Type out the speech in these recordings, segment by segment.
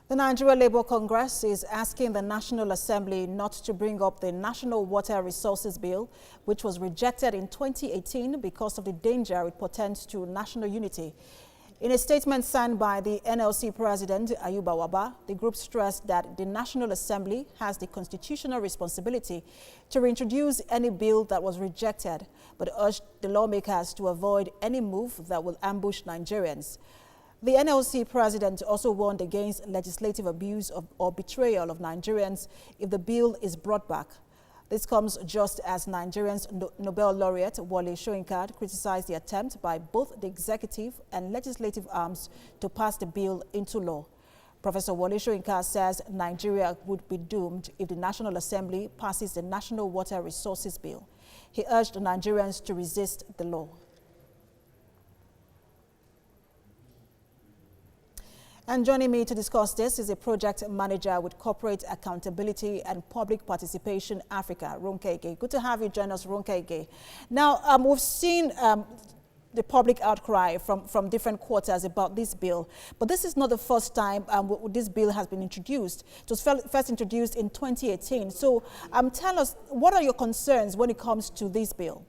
The Nigeria Labour Congress is asking the National Assembly not to bring up the National Water Resources Bill, which was rejected in 2018 because of the danger it portends to national unity. In a statement signed by the NLC President Ayuba Waba, the group stressed that the National Assembly has the constitutional responsibility to reintroduce any bill that was rejected, but urged the lawmakers to avoid any move that will ambush Nigerians. The NLC president also warned against legislative abuse or betrayal of Nigerians if the bill is brought back. This comes just as Nigerians Nobel laureate Wole Soyinka criticized the attempt by both the executive and legislative arms to pass the bill into law. Professor Wole Soyinka says Nigeria would be doomed if the National Assembly passes the National Water Resources Bill. He urged Nigerians to resist the law. And joining me to discuss this is a project manager with Corporate Accountability and Public Participation Africa, Ronke. Good to have you join us, Ronke. Now, we've seen the public outcry from different quarters about this bill, but this is not the first time this bill has been introduced. It was first introduced in 2018. So tell us, what are your concerns when it comes to this bill?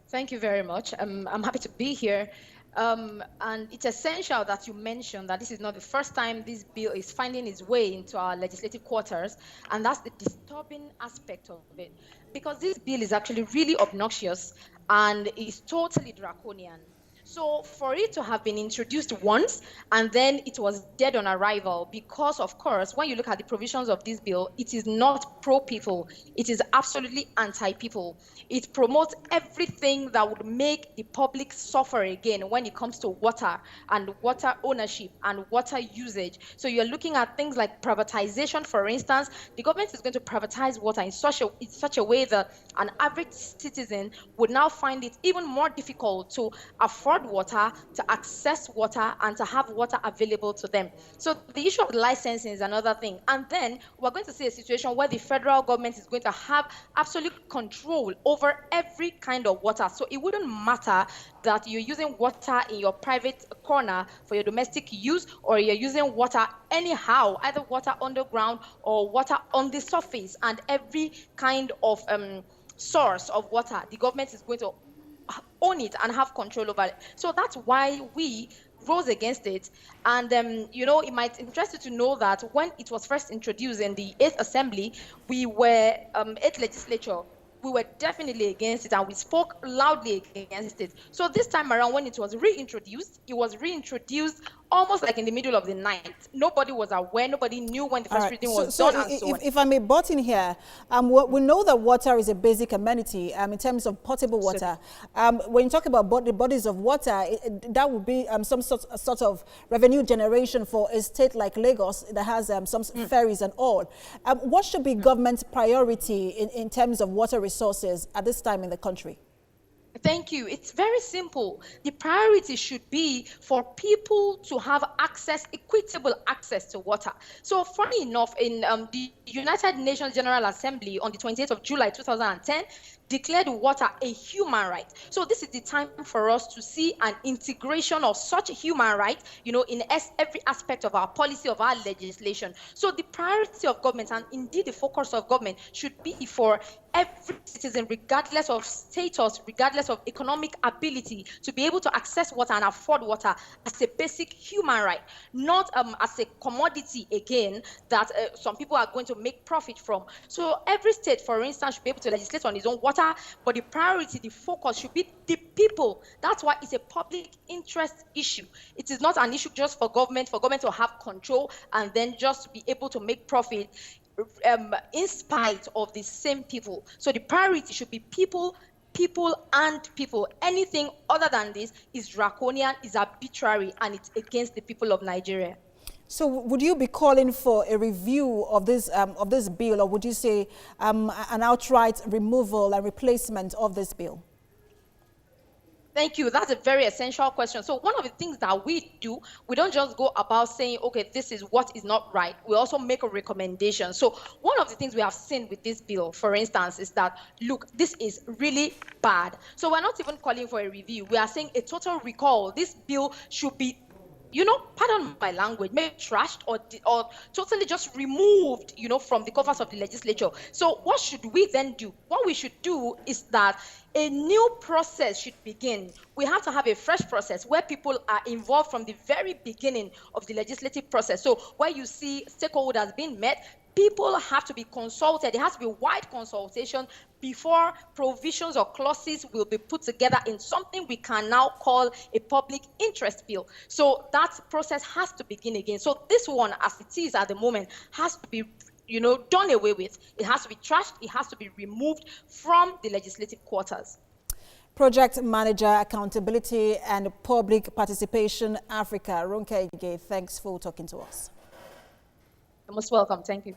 Thank you very much. I'm happy to be here. And it's essential that you mention that this is not the first time this bill is finding its way into our legislative quarters, and that's the disturbing aspect of it, because this bill is actually really obnoxious and is totally draconian. So for it to have been introduced once and then it was dead on arrival, because of course, when you look at the provisions of this bill, it is not pro-people. It is absolutely anti-people. It promotes everything that would make the public suffer again when it comes to water and water ownership and water usage. So you're looking at things like privatization, for instance. The government is going to privatize water in such a way that an average citizen would now find it even more difficult to afford water, to access water, and to have water available to them. So the issue of licensing is another thing. And then we're going to see a situation where the federal government is going to have absolute control over every kind of water. So it wouldn't matter that you're using water in your private corner for your domestic use, or you're using water anyhow, either water underground or water on the surface, and every kind of source of water, the government is going to own it and have control over it. So that's why we rose against it. And you know, it might interest you to know that when it was first introduced in the 8th Assembly, we were 8th Legislature, we were definitely against it, and we spoke loudly against it. So this time around, when it was reintroduced, almost like in the middle of the night. Nobody was aware, nobody knew when the first reading was done, and so on. If I may butt in here, we know that water is a basic amenity in terms of potable water. When you talk about the bodies of water, that would be some sort of revenue generation for a state like Lagos that has some ferries and all. What should be government's priority in terms of water resources at this time in the country? Thank you. It's very simple. The priority should be for people to have access, equitable access to water. So funny enough, in the United Nations General Assembly on the 28th of July 2010, declared water a human right. So this is the time for us to see an integration of such human rights, you know, in every aspect of our policy, of our legislation. So the priority of government, and indeed the focus of government, should be for every citizen, regardless of status, regardless of economic ability, to be able to access water and afford water as a basic human right, not as a commodity again that some people are going to make profit from. So every state, for instance, should be able to legislate on its own water, but the priority, the focus should be the people. That's why it's a public interest issue. It is not an issue just for government to have control and then just to be able to make profit in spite of the same people. So the priority should be people, and people. Anything other than this is draconian, is arbitrary, and it's against the people of Nigeria. So would you be calling for a review of this bill, or would you say an outright removal and replacement of this bill? Thank you. That's a very essential question. So one of the things that we do, we don't just go about saying, okay, this is what is not right. We also make a recommendation. So one of the things we have seen with this bill, for instance, is that, look, this is really bad. So we're not even calling for a review. We are saying a total recall. This bill should be pardon my language, maybe trashed or totally just removed, from the covers of the legislature. So what should we then do? What we should do is that a new process should begin. We have to have a fresh process where people are involved from the very beginning of the legislative process. So where you see stakeholders being met, people have to be consulted. There has to be wide consultation before provisions or clauses will be put together in something we can now call a public interest bill. So that process has to begin again. So this one, as it is at the moment, has to be done away with. It has to be trashed. It has to be removed from the legislative quarters. Project Manager, Accountability and Public Participation Africa, Ronke Ige, thanks for talking to us. You're most welcome. Thank you.